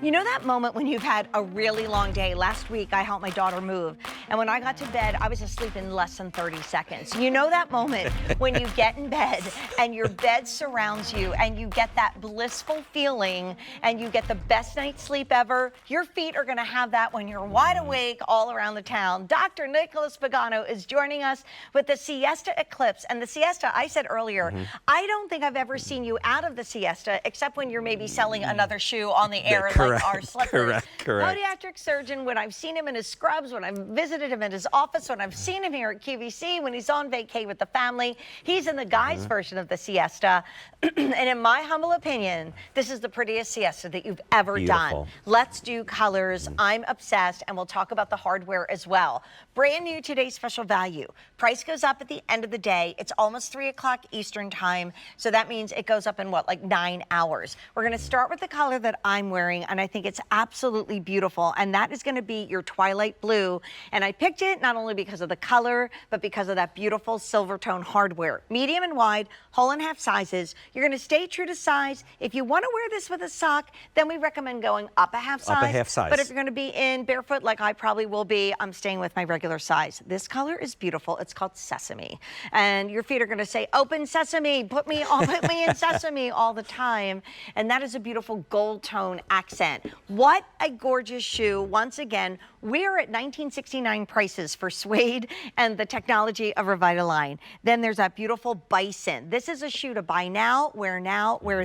You know that moment when you've had a really long day? Last week, I helped my daughter move, and when I got to bed, I was asleep in less than 30 seconds. You know that moment when you get in bed and your bed surrounds you and you get that blissful feeling and you get the best night's sleep ever? Your feet are gonna have that when you're wide awake all around the town. Dr. Nicholas Pagano is joining us with the Siesta Eclipse. And the Siesta, I said earlier, I don't think I've ever seen you out of the Siesta except when you're maybe selling another shoe on the air. Like our slippers. Correct. Podiatric surgeon, when I've seen him in his scrubs, when I've visited him in his office, when I've seen him here at QVC, when he's on vacay with the family, he's in the guy's version of the Siesta. And in my humble opinion, this is the prettiest Siesta that you've ever done. Let's do colors. I'm obsessed, and we'll talk about the hardware as well. Brand new today's special value. Price goes up at the end of the day. It's almost 3 o'clock Eastern time, so that means it goes up in what, like 9 hours. We're gonna start with the color that I'm wearing, and I think it's absolutely beautiful, and that is going to be your twilight blue. And I picked it not only because of the color, but because of that beautiful silver tone hardware. Medium and wide, whole and half sizes. You're going to stay true to size. If you want to wear this with a sock, then we recommend going up a half size. Up a half size. But if you're going to be in barefoot, like I probably will be, I'm staying with my regular size. This color is beautiful. It's called Sesame, and your feet are going to say, "Open sesame, put me in sesame" all the time. And that is a beautiful gold tone accent. What a gorgeous shoe. Once again, we're at 1969 prices for suede and the technology of Revitalign. Then there's that beautiful bison. This is a shoe to buy now, wear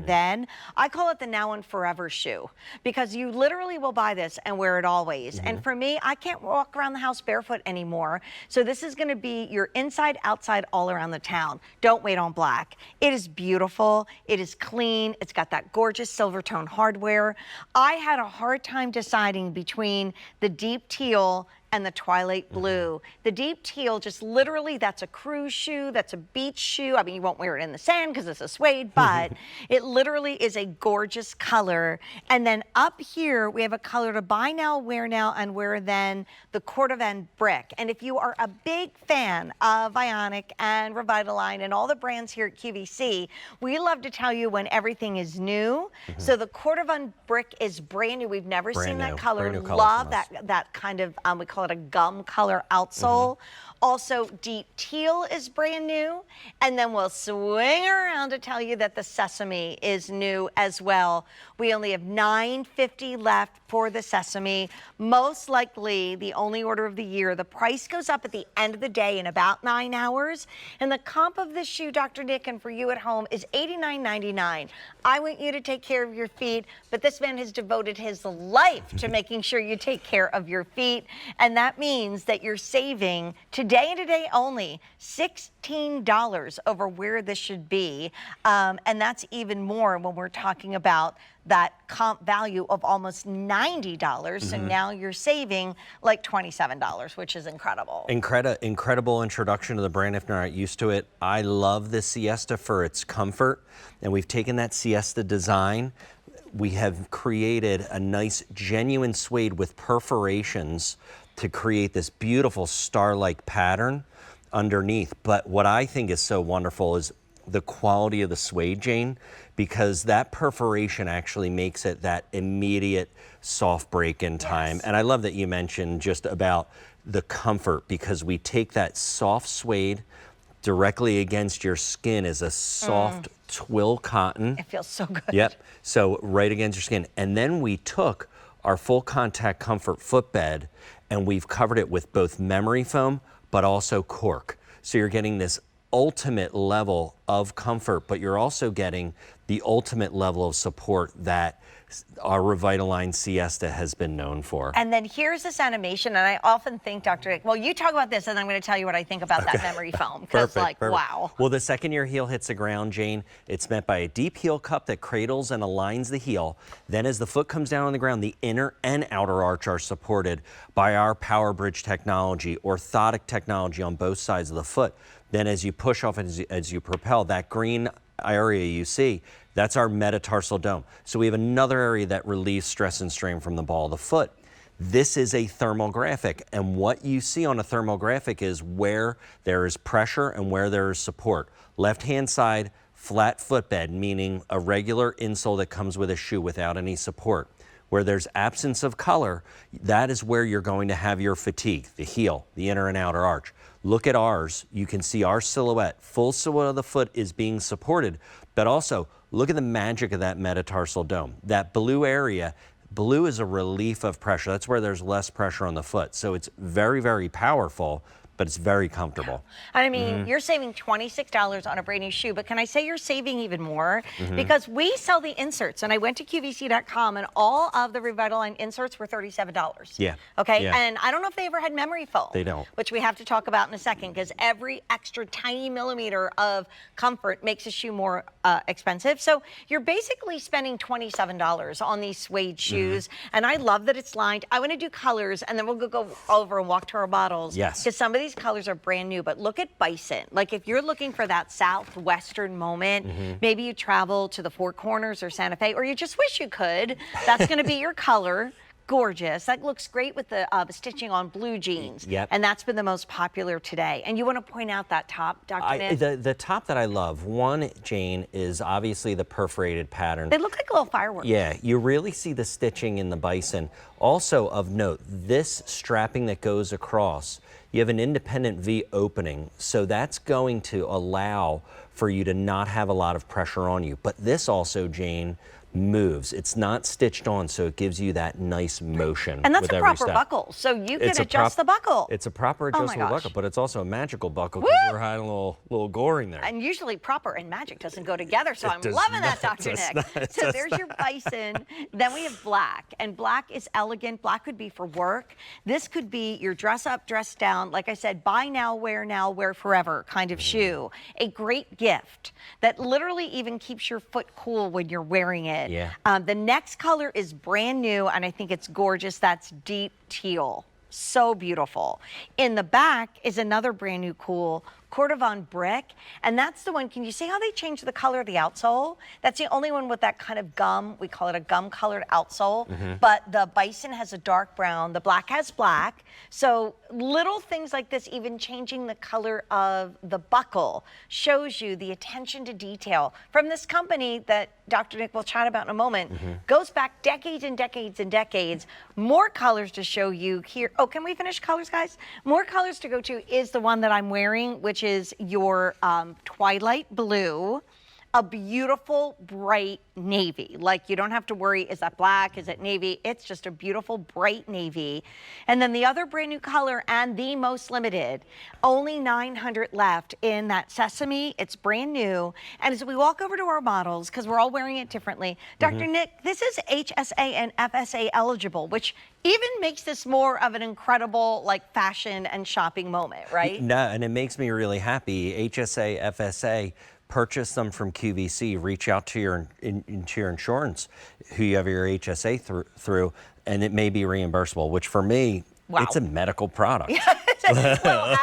then. I call it the now and forever shoe because you literally will buy this and wear it always. And for me, I can't walk around the house barefoot anymore. So this is going to be your inside, outside, all around the town. Don't wait on black. It is beautiful. It is clean. It's got that gorgeous silver tone hardware. I had a hard time deciding between the deep teal and the twilight blue. The deep teal, just literally, that's a cruise shoe, that's a beach shoe. I mean, you won't wear it in the sand because it's a suede, but it literally is a gorgeous color. And then up here, we have a color to buy now, and wear then, the Cordovan brick. And if you are a big fan of Ionic and Revitalign and all the brands here at QVC, we love to tell you when everything is new. So the Cordovan brick is brand new. We've never seen that color. Love that kind of, we call it a gum color outsole. Also, deep teal is brand new. And then we'll swing around to tell you that the Sesame is new as well. We only have 950 left for the Sesame. Most likely the only order of the year. The price goes up at the end of the day in about 9 hours. And the comp of this shoe, Dr. Nick, and for you at home is $89.99. I want you to take care of your feet, but this man has devoted his life to making sure you take care of your feet. And that means that you're saving today and today only $16 over where this should be. And that's even more when we're talking about that comp value of almost $90. So now you're saving like $27, which is incredible. Incredible introduction to the brand if you're not used to it. I love the Siesta for its comfort, and we've taken that Siesta design. We have created a nice genuine suede with perforations to create this beautiful star-like pattern underneath. But what I think is so wonderful is the quality of the suede, Jane, because that perforation actually makes it that immediate soft break in time. And I love that you mentioned just about the comfort, because we take that soft suede directly against your skin as a soft twill cotton. It feels so good. Yep, so right against your skin. And then we took our full contact comfort footbed and we've covered it with both memory foam, but also cork. So you're getting this ultimate level of comfort, but you're also getting the ultimate level of support that our Revitalign Siesta has been known for. And then here's this animation, and I often think, Dr. Nick, well, you talk about this, and I'm going to tell you what I think about that memory foam, because wow. Well, the second your heel hits the ground, Jane, it's met by a deep heel cup that cradles and aligns the heel. Then as the foot comes down on the ground, the inner and outer arch are supported by our Power Bridge technology, orthotic technology on both sides of the foot. Then as you push off, as you propel, that green area you see, that's our metatarsal dome. So we have another area that relieves stress and strain from the ball of the foot. This is a thermal graphic, and what you see on a thermal graphic is where there is pressure and where there is support. Left-hand side, flat footbed, meaning a regular insole that comes with a shoe without any support. Where there's absence of color, that is where you're going to have your fatigue, the heel, the inner and outer arch. Look at ours. You can see our silhouette. Full silhouette of the foot is being supported, but also look at the magic of that metatarsal dome. That blue area, blue is a relief of pressure. That's where there's less pressure on the foot. So it's very, very powerful, but it's very comfortable. I mean, you're saving $26 on a brand new shoe, but can I say you're saving even more? Because we sell the inserts, and I went to QVC.com, and all of the Revitalign inserts were $37. Yeah. Okay, Yeah. and I don't know if they ever had memory foam. They don't. Which we have to talk about in a second, because every extra tiny millimeter of comfort makes a shoe more expensive. So you're basically spending $27 on these suede shoes, and I love that it's lined. I want to do colors, and then we'll go over and walk to our bottles. Yes. Because some of these colors are brand new, but look at Bison. Like if you're looking for that southwestern moment, maybe you travel to the Four Corners or Santa Fe, or you just wish you could, that's going to be your color. Gorgeous. That looks great with the stitching on blue jeans. Yep. And that's been the most popular today. And you want to point out that top, Dr. Nick? The top that I love, one, Jane, is obviously the perforated pattern. They look like little fireworks. Yeah, you really see the stitching in the Bison. Also of note, this strapping that goes across, you have an independent V opening, so that's going to allow for you to not have a lot of pressure on you. But this also, Jane, moves. It's not stitched on, so it gives you that nice motion. And that's with a every proper step. buckle, so you can adjust the buckle. It's a proper Oh my adjustable gosh. buckle, but it's also a magical buckle because we're hiding a little goring there. And usually proper and magic doesn't go together, so I'm does loving not, that, Dr. it does Nick. not, it So does there's your Bison. Then we have black, and black is elegant. Black could be for work. This could be your dress up, dress down. Like I said, buy now, wear forever kind of shoe. A great gift that literally even keeps your foot cool when you're wearing it. Yeah. The next color is brand new, and I think it's gorgeous. That's deep teal. So beautiful. In the back is another brand new cool Cordovan brick, and that's the one. Can you see how they changed the color of the outsole? That's the only one with that kind of gum. We call it a gum colored outsole, but the Bison has a dark brown. The black has black. So little things like this, even changing the color of the buckle, shows you the attention to detail from this company that Dr. Nick will chat about in a moment. Goes back decades and decades and decades. More colors to show you here. Oh, can we finish colors, guys? More colors to go to is the one that I'm wearing, which is your twilight blue, a beautiful bright navy. Like you don't have to worry, is that black, is it navy? It's just a beautiful bright navy. And then the other brand new color and the most limited, only 900 left in that sesame. It's brand new. And as we walk over to our models, because we're all wearing it differently, Dr. Nick, this is HSA and FSA eligible, which even makes this more of an incredible like fashion and shopping moment, right? No, and it makes me really happy. HSA, FSA, purchase them from QVC, reach out to your insurance, who you have your HSA through, and it may be reimbursable, which for me, it's a medical product. Well,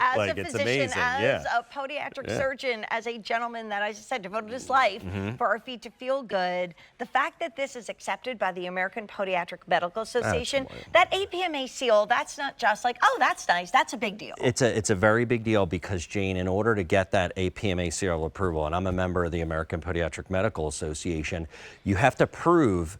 as Like, a it's physician, amazing, as yeah. a podiatric surgeon, as a gentleman that, as I said, devoted his life for our feet to feel good, the fact that this is accepted by the American Podiatric Medical Association, that APMA seal, that's not just like, oh, that's nice, that's a big deal. It's a very big deal because, Jane, in order to get that APMA seal approval, and I'm a member of the American Podiatric Medical Association, you have to prove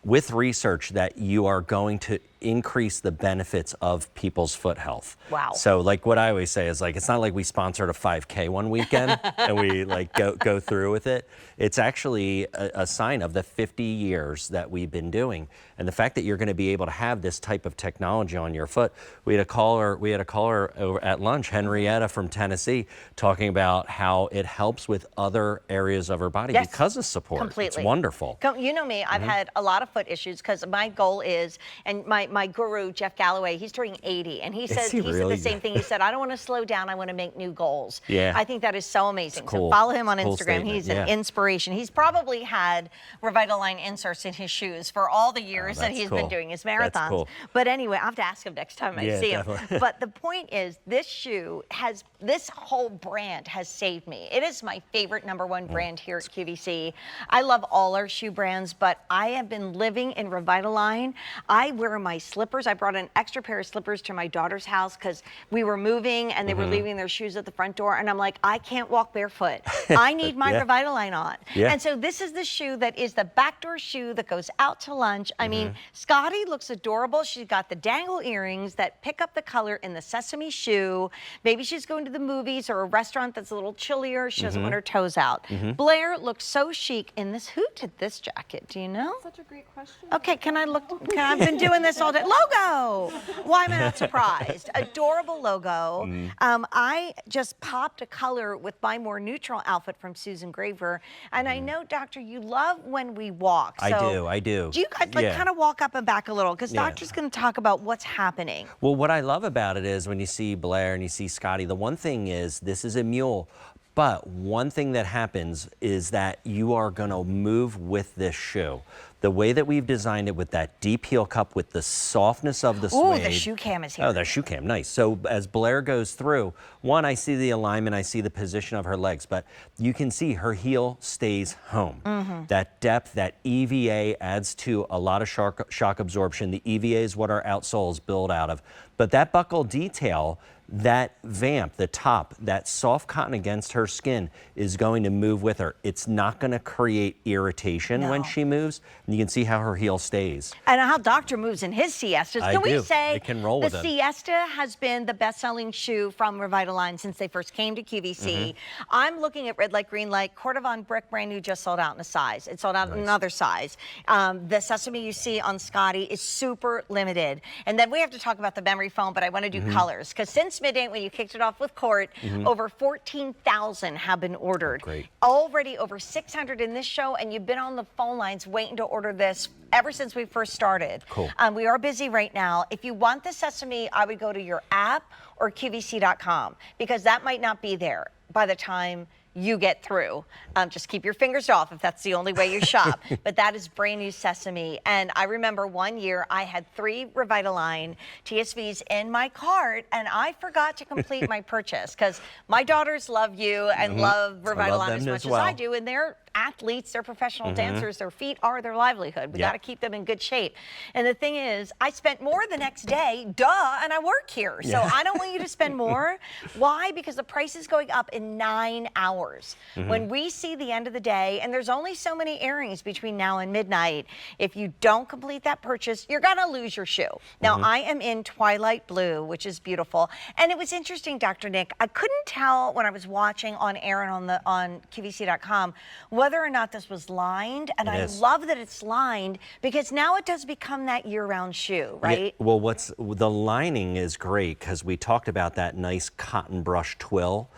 with research that you are going to increase the benefits of people's foot health. Wow. So like what I always say is like, it's not like we sponsored a 5K one weekend and we like go through with it. It's actually a sign of the 50 years that we've been doing. And the fact that you're going to be able to have this type of technology on your foot. We had a caller over at lunch, Henrietta from Tennessee, talking about how it helps with other areas of her body because of support. Completely. It's wonderful. You know me, I've had a lot of foot issues because my goal is, and my guru, Jeff Galloway, he's turning 80, and he said the same thing. He said, I don't want to slow down, I want to make new goals. Yeah. I think that is so amazing. Cool. So follow him on Cool Instagram. statement. He's an inspiration. He's probably had Revitalign inserts in his shoes for all the years that he's been doing his marathons. That's cool. But anyway, I have to ask him next time I see him. Definitely. But the point is, this shoe has, this whole brand has saved me. It is my favorite #1 brand here at QVC. I love all our shoe brands, but I have been living in Revitalign. I wear my slippers. I brought an extra pair of slippers to my daughter's house because we were moving and they were leaving their shoes at the front door. And I'm like, I can't walk barefoot. I need my Revitalign on. Yeah. And so this is the shoe that is the backdoor shoe that goes out to lunch. I mean, Scotty looks adorable. She's got the dangle earrings that pick up the color in the sesame shoe. Maybe she's going to the movies or a restaurant that's a little chillier. She doesn't want her toes out. Blair looks so chic in this. Who did this jacket? Do you know? Such a great question. Okay, can I look? I've been doing this all day. Logo! Why am I not surprised? Adorable logo. I just popped a color with my more neutral outfit from Susan Graver. And I know, Doctor, you love when we walk. So I do. Do you guys kind of walk up and back a little? Because Doctor's going to talk about what's happening. Well, what I love about it is when you see Blair and you see Scotty, the one thing is this is a mule. But one thing that happens is that you are going to move with this shoe. The way that we've designed it with that deep heel cup with the softness of the suede. Oh, the shoe cam is here. Oh, the shoe cam, nice. So as Blair goes through, one, I see the alignment, I see the position of her legs, but you can see her heel stays home. That depth, that EVA adds to a lot of shock absorption. The EVA is what our outsoles build out of. But that buckle detail, that vamp, the top, that soft cotton against her skin is going to move with her. It's not going to create irritation when she moves. And you can see how her heel stays. And how Doctor moves in his Siestas. Can we say it can roll with the it. Siesta has been the best-selling shoe from Revitalign since they first came to QVC. I'm looking at red light, green light. Cordovan brick, brand new, just sold out in a size. It sold out in another size. The sesame you see on Scotty is super limited. And then we have to talk about the memory foam, but I want to do colors. Because since midday, when you kicked it off with Court, over 14,000 have been ordered. Great. Already over 600 in this show, and you've been on the phone lines waiting to order this ever since we first started. Cool. We are busy right now. If you want the sesame, I would go to your app or QVC.com because that might not be there by the time you get through. Just keep your fingers off if that's the only way you shop. But that is brand new sesame. And I remember one year I had 3 Revitalign TSVs in my cart and I forgot to complete my purchase because my daughters love you and love Revitalign as much as I do. And they're athletes, they're professional dancers, their feet are their livelihood. We got to keep them in good shape. And the thing is, I spent more the next day, duh, and I work here. So I don't want you to spend more. Why? Because the price is going up in 9 hours. When we see the end of the day, and there's only so many airings between now and midnight, if you don't complete that purchase, you're going to lose your shoe. Now, I am in Twilight Blue, which is beautiful. And it was interesting, Dr. Nick, I couldn't tell when I was watching on air and on QVC.com whether or not this was lined, and I love that it's lined because now it does become that year-round shoe, right? Yeah, well, the lining is great because we talked about that nice cotton brush twill,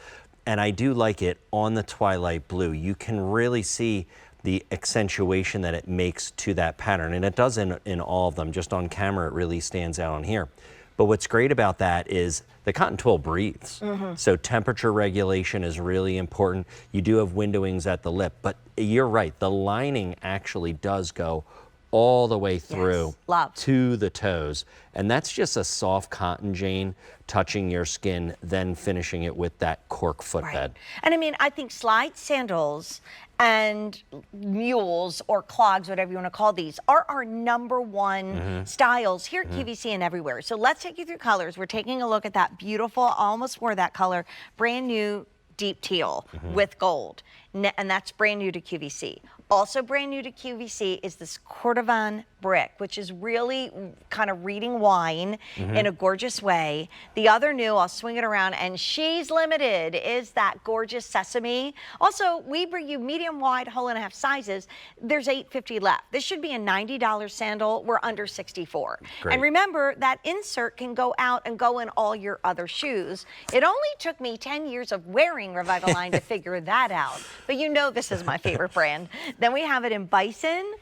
and I do like it on the Twilight Blue. You can really see the accentuation that it makes to that pattern, and it does in all of them. Just on camera, it really stands out on here. But what's great about that is the cotton twill breathes. So temperature regulation is really important. You do have windowings at the lip, but you're right, the lining actually does go all the way through to the toes. And that's just a soft cotton, Jane, touching your skin, then finishing it with that cork footbed. And I mean, I think slide sandals and mules or clogs, whatever you want to call these, are our #1 styles here at QVC and everywhere. So let's take you through colors. We're taking a look at that beautiful, almost wore that color, brand new deep teal with gold. And that's brand new to QVC. Also brand new to QVC is this Cordovan brick, which is really kind of reading wine in a gorgeous way. The other new, I'll swing it around, and she's limited, is that gorgeous sesame. Also, we bring you medium, wide, whole and a half sizes. There's 850 left. This should be a $90 sandal. We're under 64. Great. And remember, that insert can go out and go in all your other shoes. It only took me 10 years of wearing Revitalign to figure that out. But you know this is my favorite brand. Then we have it in bison.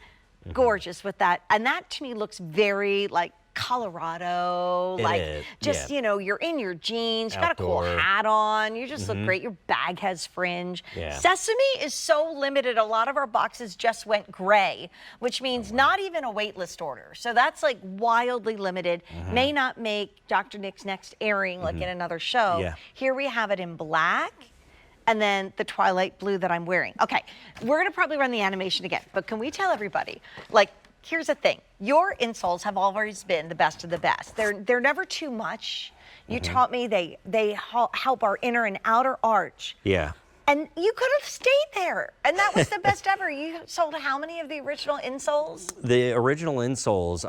Gorgeous with that. And that to me looks very like Colorado, you know, you're in your jeans, you got a cool hat on, you just look great, your bag has fringe. Sesame is so limited, a lot of our boxes just went gray, which means not even a wait list order. So that's like wildly limited, may not make Dr. Nick's next airing like in another show. Here we have it in black. And then the Twilight Blue that I'm wearing. Okay, we're gonna probably run the animation again, but can we tell everybody, like, Here's the thing. Your insoles have always been the best of the best. They're never too much. You taught me they help our inner and outer arch. Yeah. And you could have stayed there. And that was the best ever. You sold how many of the original insoles? The original insoles,